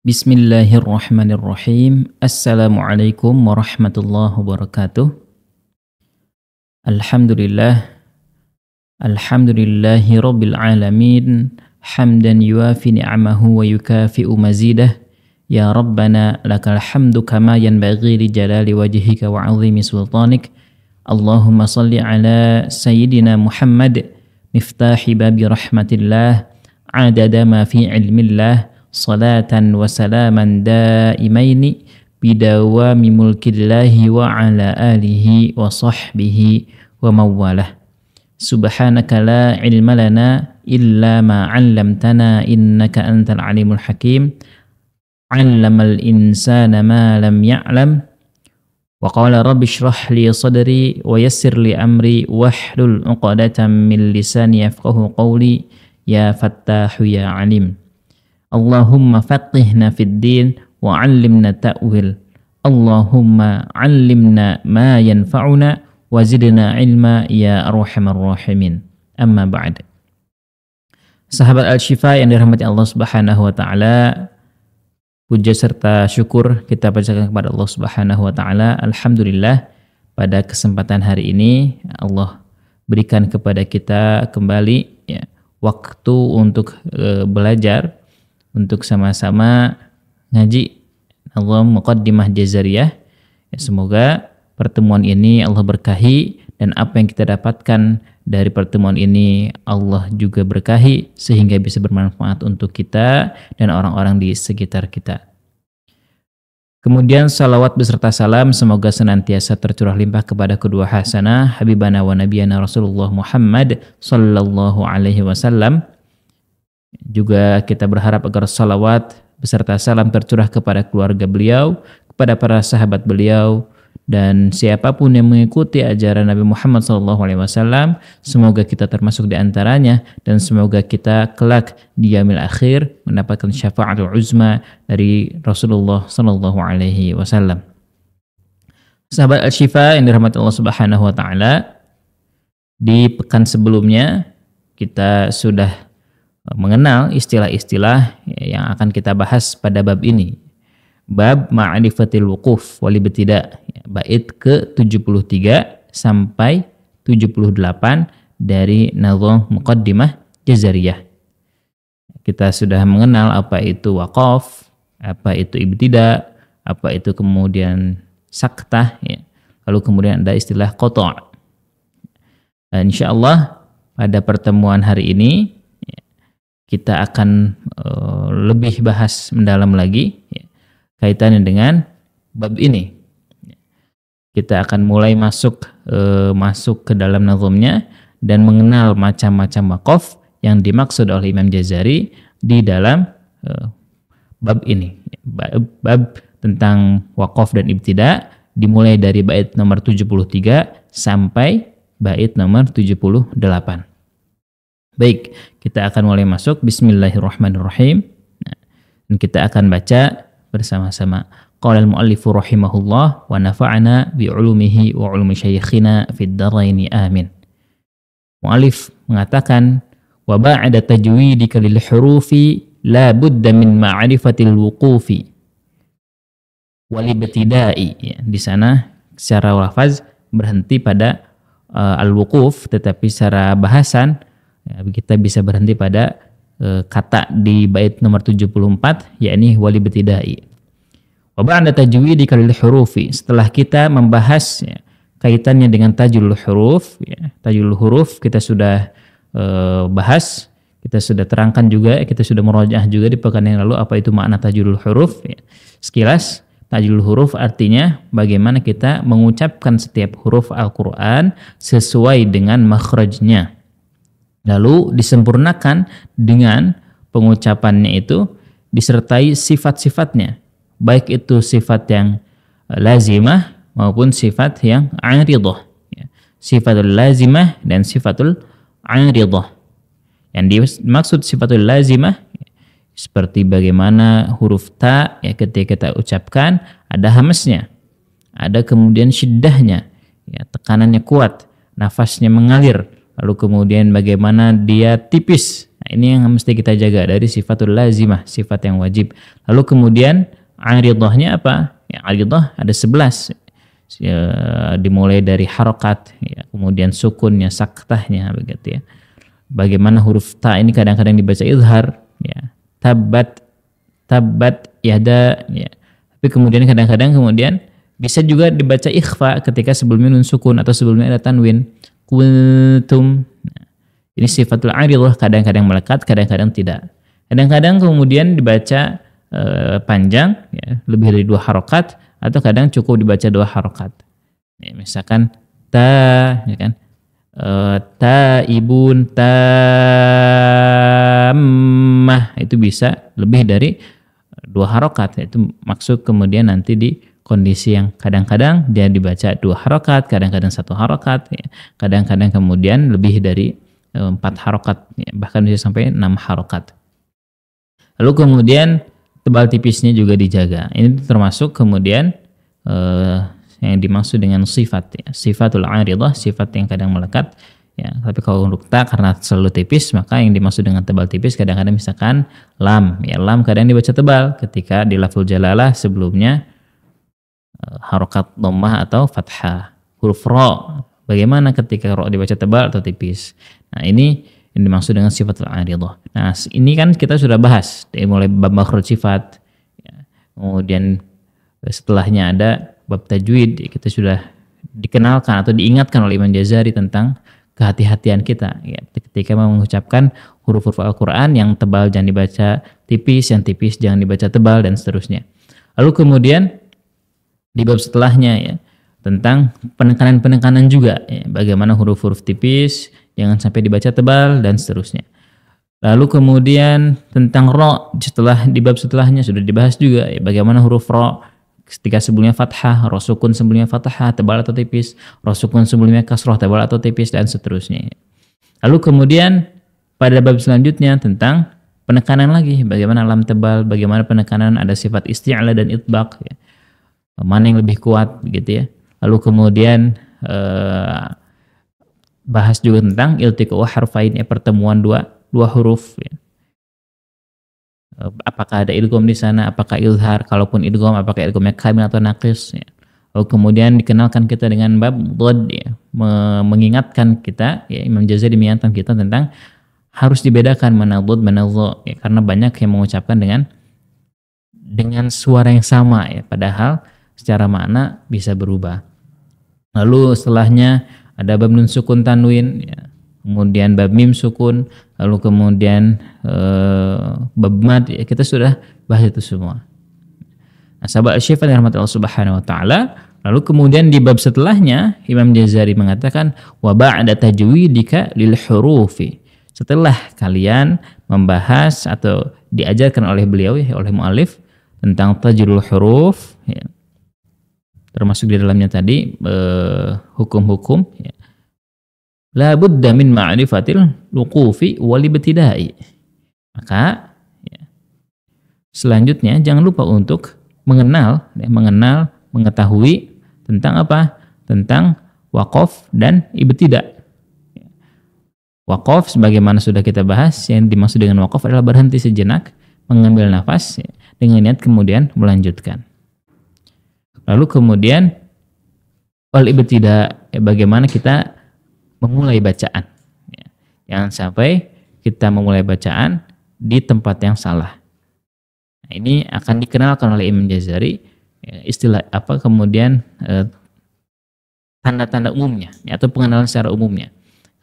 Bismillahirrahmanirrahim. Assalamualaikum warahmatullahi wabarakatuh. Alhamdulillah. Alhamdulillahi rabbil alamin. Hamdan yuafi ni'amahu wa yukafi'u mazidah. Ya Rabbana lakal hamdu kama yanbaghi li jalali wajhika wa 'azimi sultanik. Allahumma salli ala sayyidina Muhammad miftahi babi rahmatillah adada ma fi ilmillah salatan wa salaman daimaini bidawami mulkillahi wa ala alihi wa sahbihi wa mawalah. Subhanaka la ilma lana illa ma 'allamtana innaka antal alimul hakim. 'Allamal insana ma lam ya'lam. Wa qala rabbi shrah li sadri wa yassir li amri wahlul 'uqdatam min lisani yafqahu qawli. Ya Fattahu ya Alim. Allahumma faqihna fid din wa 'allimna ta'wil. Allahumma 'allimna ma yanfa'una wa zidna ilma ya arhamar rahimin. Amma ba'd. Sahabat Al-Syifa yang dirahmati Allah Subhanahu wa taala, puja serta syukur kita panjatkan kepada Allah Subhanahu wa taala. Alhamdulillah, pada kesempatan hari ini Allah berikan kepada kita kembali waktu untuk belajar, untuk sama-sama ngaji Nazm Muqaddimah Jazariyah. Semoga pertemuan ini Allah berkahi, dan apa yang kita dapatkan dari pertemuan ini Allah juga berkahi sehingga bisa bermanfaat untuk kita dan orang-orang di sekitar kita. Kemudian salawat beserta salam semoga senantiasa tercurah limpah kepada kedua hasanah Habibana wa Nabiyana Rasulullah Muhammad sallallahu alaihi wasallam. Juga kita berharap agar salawat beserta salam tercurah kepada keluarga beliau, kepada para sahabat beliau, dan siapapun yang mengikuti ajaran Nabi Muhammad SAW. Semoga kita termasuk di antaranya, dan semoga kita kelak di yaumil akhir mendapatkan syafaatul uzma dari Rasulullah SAW. Sahabat Al-Syifa yang dirahmati Allah Subhanahu wa taala, di pekan sebelumnya kita sudah mengenal istilah-istilah yang akan kita bahas pada bab ini. Bab ma'rifatil wuquf wal ibtida, bait ke-73 sampai 78 dari Nazm Muqaddimah Jazariyah. Kita sudah mengenal apa itu waqaf, apa itu ibtida, apa itu kemudian saktah, lalu kemudian ada istilah qata'. Insyaallah pada pertemuan hari ini kita akan lebih bahas mendalam lagi kaitannya dengan bab ini. Kita akan mulai masuk ke dalam nazmnya dan mengenal macam-macam waqaf yang dimaksud oleh Imam Jazari di dalam bab ini. Bab tentang waqaf dan ibtida dimulai dari bait nomor 73 sampai bait nomor 78. Baik, kita akan mulai masuk. Bismillahirrahmanirrahim. Dan kita akan baca bersama-sama. Qala al-muallifu rahimahullah wa nafa'ana bi 'ulumihi wa 'ulumi syayikhina fid dharaini amin. Muallif mengatakan, wa ba'da tajwidika lil hurufi la budda min ma'rifatil wuqufi wal ibtida'i. Di sana secara lafaz berhenti pada al-wuquf, tetapi secara bahasan kita bisa berhenti pada kata di bait nomor 74, yakni wal ibtida'i. Wa ba'da tajwidika lil hurufi, setelah kita membahas kaitannya dengan tajwidul huruf, tajwidul huruf kita sudah bahas, kita sudah terangkan juga, kita sudah murajaah juga di pekan yang lalu apa itu makna tajwidul huruf. Sekilas, tajwidul huruf artinya bagaimana kita mengucapkan setiap huruf Al-Qur'an sesuai dengan makhrajnya. Lalu disempurnakan dengan pengucapannya itu disertai sifat-sifatnya, baik itu sifat yang lazimah maupun sifat yang 'aridah. Sifatul lazimah dan sifatul 'aridah. Yang dimaksud sifatul lazimah seperti bagaimana huruf ta ketika kita ucapkan ada hamznya, ada kemudian syiddahnya, tekanannya kuat, nafasnya mengalir. Lalu kemudian bagaimana dia tipis, Nah, ini yang mesti kita jaga dari sifatul lazimah, sifat yang wajib. Lalu kemudian aridhahnya apa? Ya, aridhah ada 11. Ya, dimulai dari harokat, ya, kemudian sukunnya, saktahnya, begitu ya. Bagaimana huruf ta ini kadang-kadang dibaca izhar, ya. Tabat yada, ya. Tapi kemudian kadang-kadang bisa juga dibaca ikhfa ketika sebelumnya nun sukun atau sebelumnya ada tanwin. Kuntum. Nah, ini sifatul aridhah, kadang-kadang melekat, kadang-kadang tidak. Kadang-kadang kemudian dibaca panjang, ya, lebih dari 2 harokat, atau kadang cukup dibaca 2 harokat. Ya, misalkan ta, ya kan? Taibun, tammah, itu bisa lebih dari 2 harokat. Itu maksud kemudian nanti di kondisi yang kadang-kadang dia dibaca 2 harokat, kadang-kadang 1 harokat, ya. Kadang-kadang kemudian lebih dari 4 harokat, ya, bahkan bisa sampai 6 harokat. Lalu kemudian tebal tipisnya juga dijaga. Ini termasuk kemudian yang dimaksud dengan sifat, ya. Sifatul aridhah, sifat yang kadang melekat, ya. Tapi kalau untuk ta karena selalu tipis, maka yang dimaksud dengan tebal tipis kadang-kadang misalkan lam, ya, lam kadang dibaca tebal ketika di lafzul jalalah sebelumnya harokat dhammah atau fathah. Huruf ra, bagaimana ketika ra dibaca tebal atau tipis? Nah, ini yang dimaksud dengan sifatul aridhah. Nah, ini kan kita sudah bahas dari mulai bab makhraj sifat, ya. Kemudian setelahnya ada bab tajwid, kita sudah dikenalkan atau diingatkan oleh Imam Jazari tentang kehati-hatian kita, ya, ketika mengucapkan huruf-huruf Al-Quran, yang tebal jangan dibaca tipis, yang tipis jangan dibaca tebal, dan seterusnya. Lalu kemudian di bab setelahnya, ya, tentang penekanan-penekanan juga, ya, bagaimana huruf-huruf tipis jangan sampai dibaca tebal, dan seterusnya. Lalu kemudian tentang ro, setelah di bab setelahnya sudah dibahas juga, ya, bagaimana huruf ro ketika sebelumnya fathah, ro sukun sebelumnya fathah, tebal atau tipis, ro sukun sebelumnya kasroh, tebal atau tipis, dan seterusnya. Lalu kemudian pada bab selanjutnya tentang penekanan lagi, bagaimana lam tebal, bagaimana penekanan ada sifat isti'la dan itbaq, ya. Mana yang lebih kuat, gitu ya. Lalu kemudian bahas juga tentang iltiqa'u harfain, ya, pertemuan dua huruf, ya. Apakah ada idgham di sana, apakah izhar, kalaupun idgham apakah idghamnya kamil atau naqis, ya. Lalu kemudian dikenalkan kita dengan bab dhad, ya, mengingatkan kita, ya, Imam Jazari mengingatkan kita tentang harus dibedakan mana dhad mana dha, ya, karena banyak yang mengucapkan dengan suara yang sama, ya, padahal secara makna bisa berubah. Lalu setelahnya ada bab nun sukun tanwin, ya. Kemudian bab mim sukun, lalu kemudian bab mad, ya, kita sudah bahas itu semua. Nah, sahabat Asy-Syifa yang rahmatullah subhanahu wa ta'ala, lalu kemudian di bab setelahnya Imam Jazari mengatakan wa ba'da tajwidika lil hurufi, setelah kalian membahas atau diajarkan oleh beliau, ya, oleh muallif tentang tajwidul huruf, ya, termasuk di dalamnya tadi hukum-hukum, ya. La budda min ma'rifatil luqufi wal ibtida'i. Maka, ya, selanjutnya jangan lupa untuk mengenal, mengetahui tentang apa? Tentang waqaf dan ibtida'. Waqaf sebagaimana sudah kita bahas, yang dimaksud dengan waqaf adalah berhenti sejenak, mengambil nafas, ya, dengan niat kemudian melanjutkan. Lalu kemudian wal ibtida', ya, bagaimana kita memulai bacaan, ya. Jangan sampai kita memulai bacaan di tempat yang salah. Nah, ini akan dikenalkan oleh Imam Jazari, ya, istilah apa kemudian tanda-tanda umumnya, ya, atau pengenalan secara umumnya.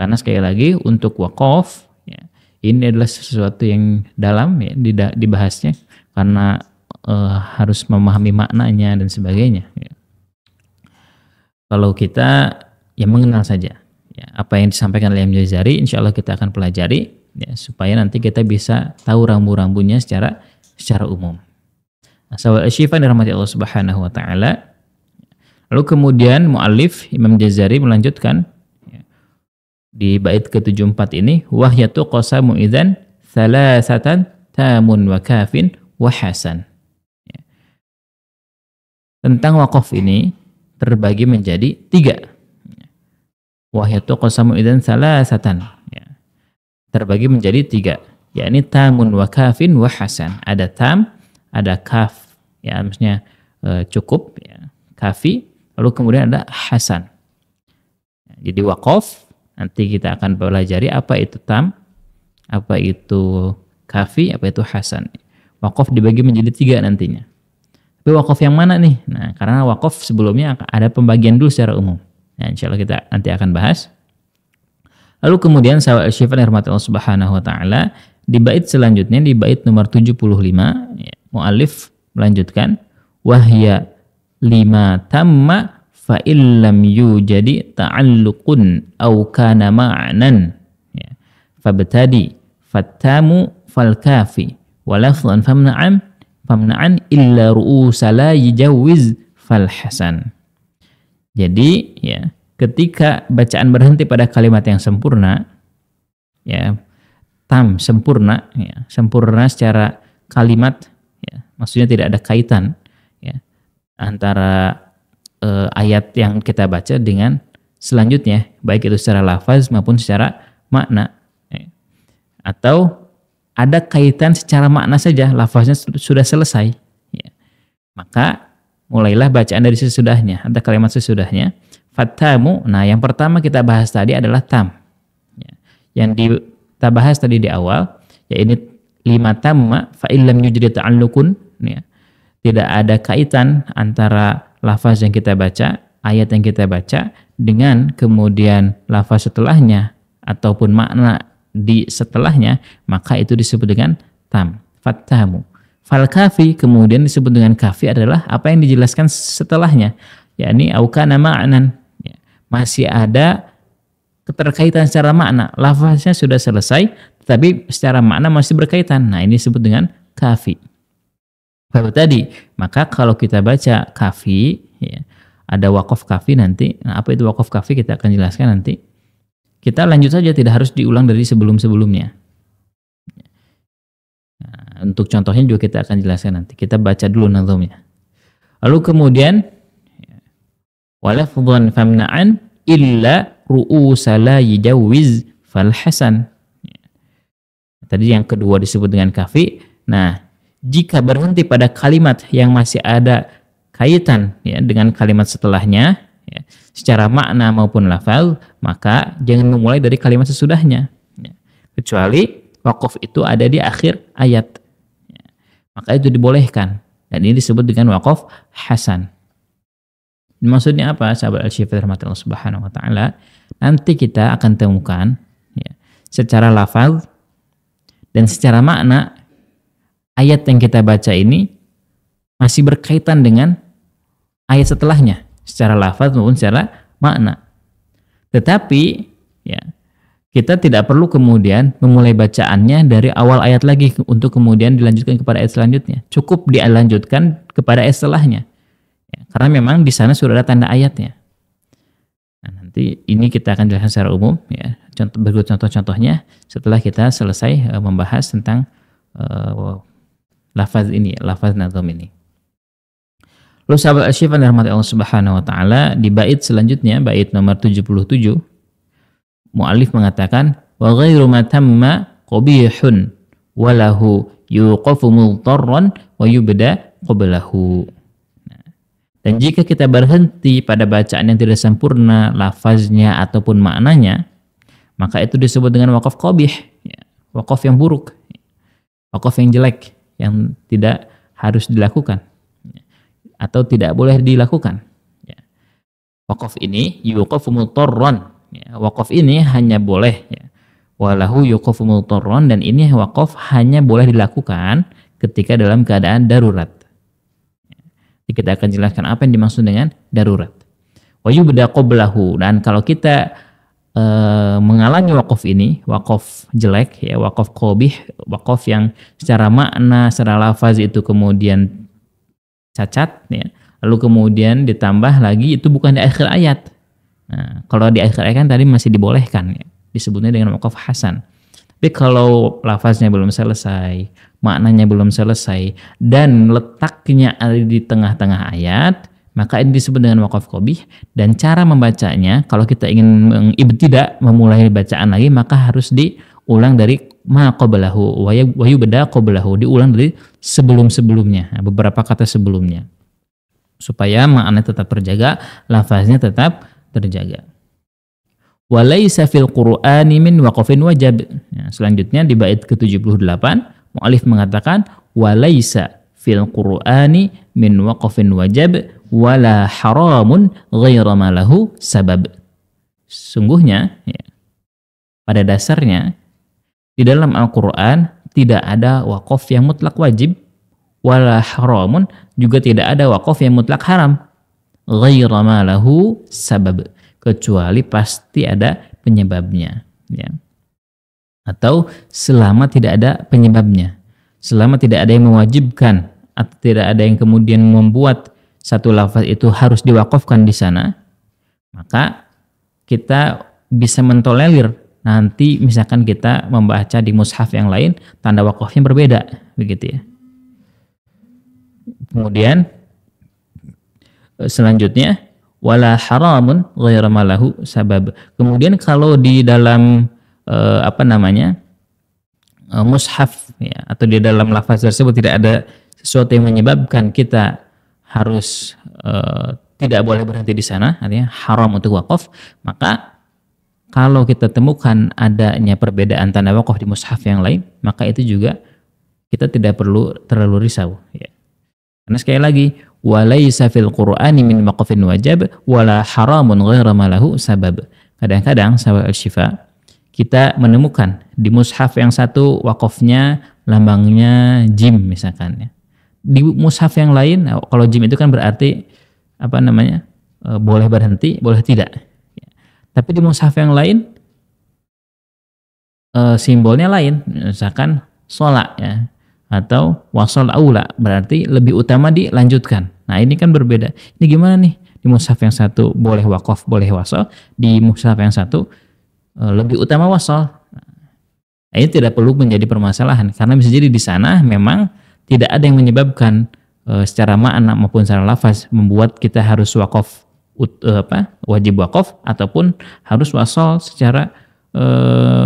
Karena sekali lagi untuk waqaf, ya, ini adalah sesuatu yang dalam, ya, dibahasnya karena harus memahami maknanya dan sebagainya, ya. Kalau kita ya mengenal saja, ya, apa yang disampaikan oleh Imam Jazari, insya Allah kita akan pelajari, ya, supaya nanti kita bisa tahu rambu-rambunya secara umum. Nah, sahabat Asy-Syifa dirahmati Allah Subhanahu wa taala. Lalu kemudian muallif Imam Jazari melanjutkan, ya, di bait ke-74 ini, wahyatu qasamu idzan thalathatan tamun wa kafin wa hasan. Ya. Tentang waqaf ini terbagi menjadi 3. Wahyatu qasamu idzan salasatan, ya, terbagi menjadi 3. yakni tamun wa kafin wa hasan. Ada tam, ada kaf, ya maksudnya cukup, ya, kafi, lalu kemudian ada hasan. Jadi waqaf, nanti kita akan pelajari apa itu tam, apa itu kafi, apa itu hasan. Waqaf dibagi menjadi 3 nantinya. Tapi waqaf yang mana nih? Nah, karena waqaf sebelumnya ada pembagian dulu secara umum. Nah, insyaallah kita nanti akan bahas. Lalu kemudian sahabat Al-Syifa rahmat Allah Subhanahu wa taala, di bait selanjutnya, di bait nomor 75, ya, muallif melanjutkan, wahya lima tamma fa illam yujadi ta'alluqun aw kana ma'nan, ya, fabtadi fattamu fal kafi wa lafdhan famna'an illa ru'usa la yujawwiz fal hasan. Jadi, ya, ketika bacaan berhenti pada kalimat yang sempurna, ya, tam sempurna, ya, sempurna secara kalimat, ya, maksudnya tidak ada kaitan, ya, antara ayat yang kita baca dengan selanjutnya, baik itu secara lafaz maupun secara makna, ya. Atau ada kaitan secara makna saja, lafaznya sudah selesai, ya. Maka mulailah bacaan dari sesudahnya, ada kalimat sesudahnya. Fattamu, nah yang pertama kita bahas tadi adalah tam, ya. Yang kita bahas tadi di awal, ya ini lima tamma fa illam yujri ta'alluqun, ya. Tidak ada kaitan antara lafaz yang kita baca, ayat yang kita baca dengan kemudian lafaz setelahnya ataupun makna di setelahnya, maka itu disebut dengan tam. Fattamu. Fal kafi kemudian disebut dengan kafi adalah apa yang dijelaskan setelahnya, yakni au kana ma'nan, ya, masih ada keterkaitan secara makna, lafaznya sudah selesai tetapi secara makna masih berkaitan. Nah, ini disebut dengan kafi. Baru tadi, maka kalau kita baca kafi, ya, ada waqaf kafi nanti. Nah, apa itu waqaf kafi kita akan jelaskan nanti. Kita lanjut saja, tidak harus diulang dari sebelum-sebelumnya. Nah, untuk contohnya juga kita akan jelaskan nanti. Kita baca dulu nazamnya. Lalu kemudian, walafdhan famna'an illa ru'usa la yujawwiz fal hasan. Tadi yang kedua disebut dengan kafi. Nah, jika berhenti pada kalimat yang masih ada kaitan, ya, dengan kalimat setelahnya, ya, secara makna maupun lafaz, maka jangan memulai dari kalimat sesudahnya, ya. Kecuali waqaf itu ada di akhir ayat, ya, maka itu dibolehkan, dan ini disebut dengan waqaf hasan. Maksudnya apa, sahabat Al-Syifa rahmatullah subhanahu wa ta'ala? Nanti kita akan temukan, ya, secara lafaz dan secara makna ayat yang kita baca ini masih berkaitan dengan ayat setelahnya secara lafaz maupun secara makna. Tetapi, ya, kita tidak perlu kemudian memulai bacaannya dari awal ayat lagi untuk kemudian dilanjutkan kepada ayat selanjutnya. Cukup dilanjutkan kepada ayat setelahnya, ya, karena memang di sana sudah ada tanda ayatnya. Nah, nanti ini kita akan jelaskan secara umum, ya, berikut contoh-contohnya setelah kita selesai membahas tentang lafaz ini, lafaz nazam ini. Lalu sahabat Al-Syifa rahmat Allah Subhanahu wa taala, di bait selanjutnya, bait nomor 77, muallif mengatakan wa ghairu ma tamma qabihun wa lahu yuqafu mudtarran wa yubda qablahu. Dan jika kita berhenti pada bacaan yang tidak sempurna lafaznya ataupun maknanya, maka itu disebut dengan waqaf qabih, ya, waqaf yang buruk, waqaf yang jelek, yang tidak harus dilakukan atau tidak boleh dilakukan, ya. Waqaf ini yuqafu mudtarran, ya, waqaf ini hanya boleh, ya, walahu yuqafu mudtarran, dan ini waqaf hanya boleh dilakukan ketika dalam keadaan darurat. Kita akan jelaskan apa yang dimaksud dengan darurat. Wa yubda qablahu, dan kalau kita mengalami waqaf ini, waqaf jelek, ya, waqaf qabih, waqaf yang secara makna, secara lafaz itu kemudian cacat, ya, lalu kemudian ditambah lagi itu bukan di akhir ayat. Nah, kalau di akhir ayat kan tadi masih dibolehkan, ya, disebutnya dengan waqaf hasan. Tapi kalau lafaznya belum selesai, maknanya belum selesai, dan letaknya ada di tengah-tengah ayat, maka ini disebut dengan waqaf qabih. Dan cara membacanya, kalau kita ingin mengibtidak, memulai bacaan lagi, maka harus diulang dari ma qablahu wa yubda qablahu, diulang dari sebelum-sebelumnya, beberapa kata sebelumnya, supaya makna tetap terjaga, lafaznya tetap terjaga. Walaysa fil Qur'ani min waqafin wajab. Ya, selanjutnya di bait ke-78 mu'allif mengatakan walaysa fil Qur'ani min waqafin wajab wala haramun ghaira ma lahu sabab. Sungguhnya ya, pada dasarnya di dalam Al-Qur'an tidak ada waqaf yang mutlak wajib, wala haramun, juga tidak ada waqaf yang mutlak haram, ghaira ma lahu sabab, kecuali pasti ada penyebabnya ya. Atau selama tidak ada penyebabnya, selama tidak ada yang mewajibkan atau tidak ada yang kemudian membuat satu lafaz itu harus diwakafkan di sana, maka kita bisa mentolerir nanti misalkan kita membaca di mushaf yang lain tanda wakafnya berbeda, begitu ya. Kemudian selanjutnya wala haramun ghairu malahu sabab. Kemudian kalau di dalam mushaf ya, atau di dalam lafaz tersebut tidak ada sesuatu yang menyebabkan kita harus tidak boleh berhenti di sana, artinya haram untuk wakaf, maka kalau kita temukan adanya perbedaan tanda wakaf di mushaf yang lain, maka itu juga kita tidak perlu terlalu risau ya. Karena sekali lagi walaysa fil Qur'ani min waqafin wajab wala haramun ghairu ma lahu sabab. Kadang-kadang sahabat Al-Syifa kita menemukan di mushaf yang satu wakafnya lambangnya jim misalkan ya. Di mushaf yang lain kalau jim itu kan berarti boleh berhenti, boleh tidak. Tapi di mushaf yang lain simbolnya lain, misalkan sholat ya, atau wasol aula, berarti lebih utama dilanjutkan. Nah ini kan berbeda. Ini gimana nih? Di mushaf yang satu boleh wakaf, boleh wasol, di mushaf yang satu lebih utama wasol. Nah, ini tidak perlu menjadi permasalahan karena bisa jadi di sana memang tidak ada yang menyebabkan secara makna maupun secara lafaz membuat kita harus wakaf, wajib wakaf ataupun harus wasol secara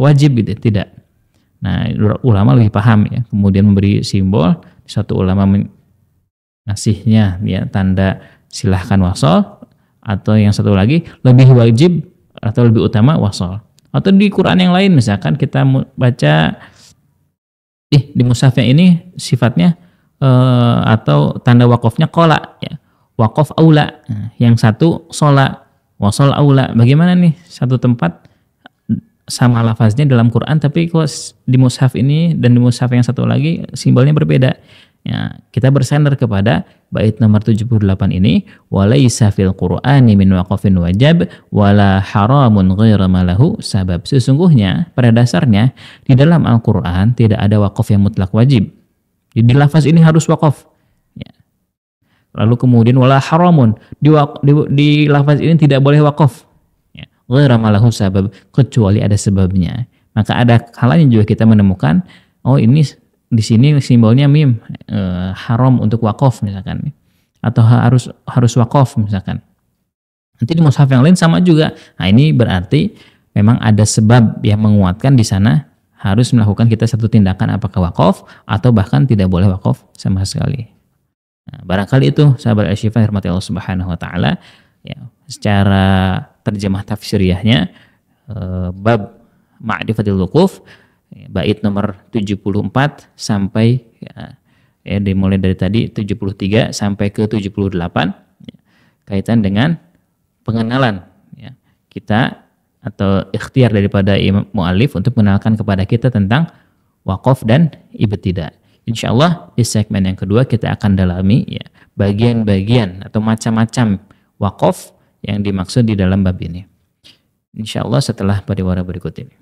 wajib gitu, tidak. Nah, ulama lebih paham ya, kemudian memberi simbol. Satu ulama ngasihnya ya tanda silahkan wasol, atau yang satu lagi lebih wajib atau lebih utama wasol. Atau di Quran yang lain misalkan kita baca di mushaf yang ini sifatnya atau tanda wakafnya qola ya, wakaf aula. Nah, yang satu sholat, wasol aula. Bagaimana nih satu tempat sama lafaznya dalam Quran, tapi kok di mushaf ini dan di mushaf yang satu lagi simbolnya berbeda. Ya, kita bersandar kepada bait nomor 78 ini, walaysa fil Qur'ani min waqafin wajab wala haramun ghairu ma lahu sabab. Sesungguhnya pada dasarnya di dalam Al-Qur'an tidak ada wakaf yang mutlak wajib. Di lafaz ini harus wakaf. Ya. Lalu kemudian wala haramun, di lafaz ini tidak boleh wakaf. Ghairu ma lahu sabab, kecuali ada sebabnya. Maka ada kalanya juga kita menemukan, oh ini di sini simbolnya mim, haram untuk wakaf misalkan, atau harus wakaf misalkan. Nanti di mushaf yang lain sama juga. Nah ini berarti memang ada sebab yang menguatkan di sana harus melakukan kita satu tindakan, apakah wakaf atau bahkan tidak boleh wakaf sama sekali. Nah, barangkali itu sahabat Al-Syifa rahmati Allah Subhanahu wa taala ya, secara terjemah tafsiriyahnya bab ma'rifatil wuquf bait nomor 74 sampai ya, dimulai dari tadi 73 sampai ke 78 ya, kaitan dengan pengenalan ya, kita atau ikhtiar daripada Imam Mu'allif untuk mengenalkan kepada kita tentang wakaf dan ibtidah. Insyaallah di segmen yang kedua kita akan dalami ya, bagian-bagian atau macam-macam wakaf yang dimaksud di dalam bab ini. Insyaallah setelah pariwara berikut ini.